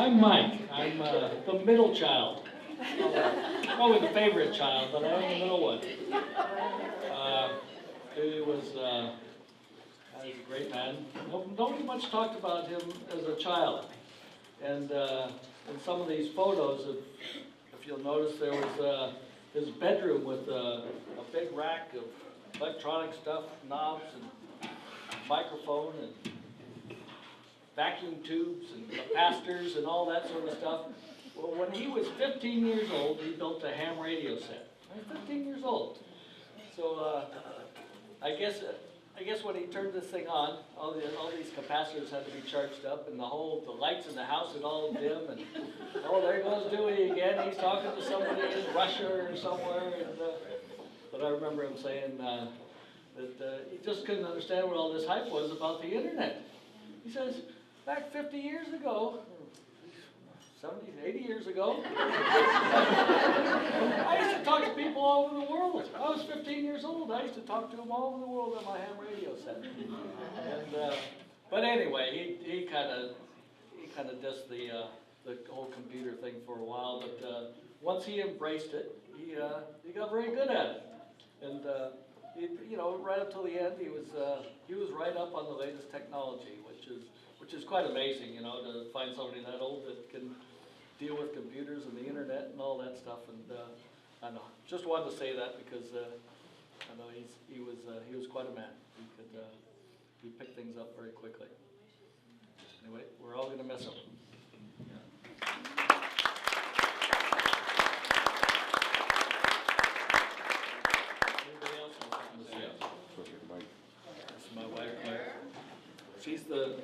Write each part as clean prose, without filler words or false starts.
I'm Mike. I'm the middle child. Probably the favorite child, but I am the middle one. Dewey was a great man. Nobody much talked about him as a child. And in some of these photos, if you'll notice, there was his bedroom with a big rack of electronic stuff, knobs and microphone and vacuum tubes and capacitors and all that sort of stuff. Well, when he was 15 years old, he built a ham radio set. 15 years old. So I guess when he turned this thing on, all these capacitors had to be charged up, and the lights in the house had all dim. And oh, there goes Dewey again. He's talking to somebody in Russia or somewhere. And, but I remember him saying that he just couldn't understand what all this hype was about the internet. He says, back 50 years ago, 70, 80 years ago, I used to talk to people all over the world. I was 15 years old. I used to talk to them all over the world on my ham radio set. And, but anyway, he kind of dissed the whole computer thing for a while. But once he embraced it, he got very good at it. And right up till the end, he was right up on the latest technology, which is quite amazing, to find somebody that old that can deal with computers and the internet and all that stuff. And I know, just wanted to say that because I know he was quite a man. He picked things up very quickly. Anyway, we're all going to miss him. Yeah. Anybody else have something to say? This is my wife, Claire. She's the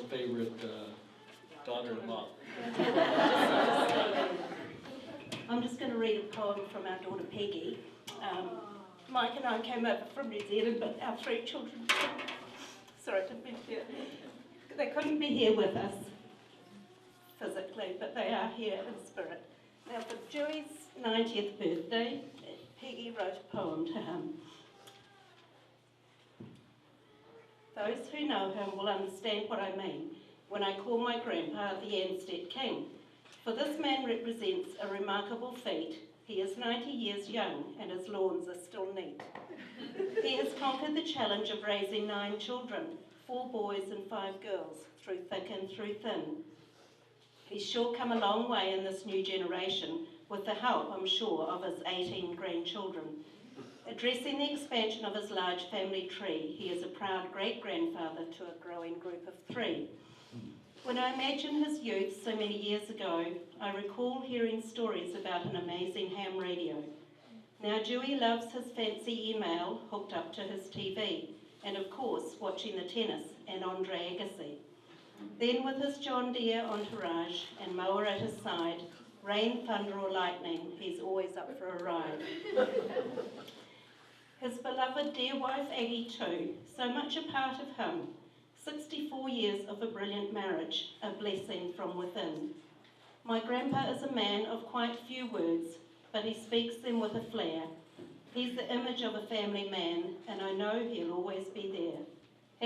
favorite daughter-in-law. I'm just going to read a poem from our daughter Peggy. Mike and I came over from New Zealand, but our three children, they couldn't be here with us physically, but they are here in spirit. Now, for Dewey's 90th birthday, Peggy wrote a poem to him. Those who know him will understand what I mean when I call my grandpa the Anstett King, for this man represents a remarkable feat. He is 90 years young and his lawns are still neat. He has conquered the challenge of raising 9 children, 4 boys and 5 girls, through thick and through thin. He's sure come a long way in this new generation with the help, I'm sure, of his 18 grandchildren. Addressing the expansion of his large family tree, he is a proud great-grandfather to a growing group of 3. When I imagine his youth so many years ago, I recall hearing stories about an amazing ham radio. Now Dewey loves his fancy email hooked up to his TV, and of course watching the tennis and Andre Agassi. Then with his John Deere entourage and mower at his side, rain, thunder or lightning, he's always up for a ride. His beloved dear wife Aggie too, so much a part of him. 64 years of a brilliant marriage, a blessing from within. My grandpa is a man of quite few words, but he speaks them with a flair. He's the image of a family man, and I know he'll always be there.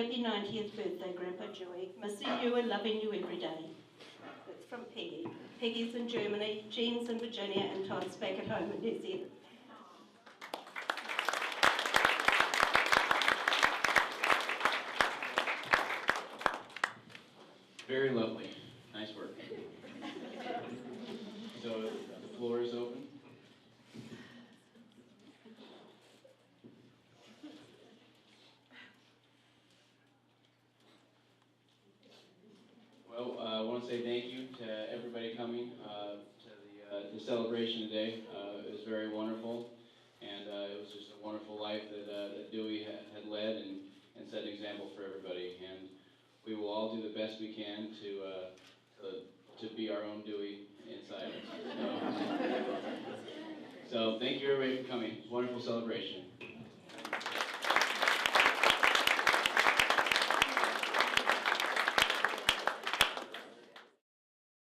Happy 90th birthday, Grandpa Dewey. Missing you and loving you every day. That's from Peggy. Peggy's in Germany, Jean's in Virginia, and Todd's back at home in New Zealand. Very lovely. Nice work. So the floor is open. Well, I want to say thank you to everybody coming to the celebration today. It was very wonderful, and it was just a wonderful life that Dewey had led and set an example for everybody. And we will all do the best we can to be our own Dewey inside. So thank you everybody for coming. It was a wonderful celebration.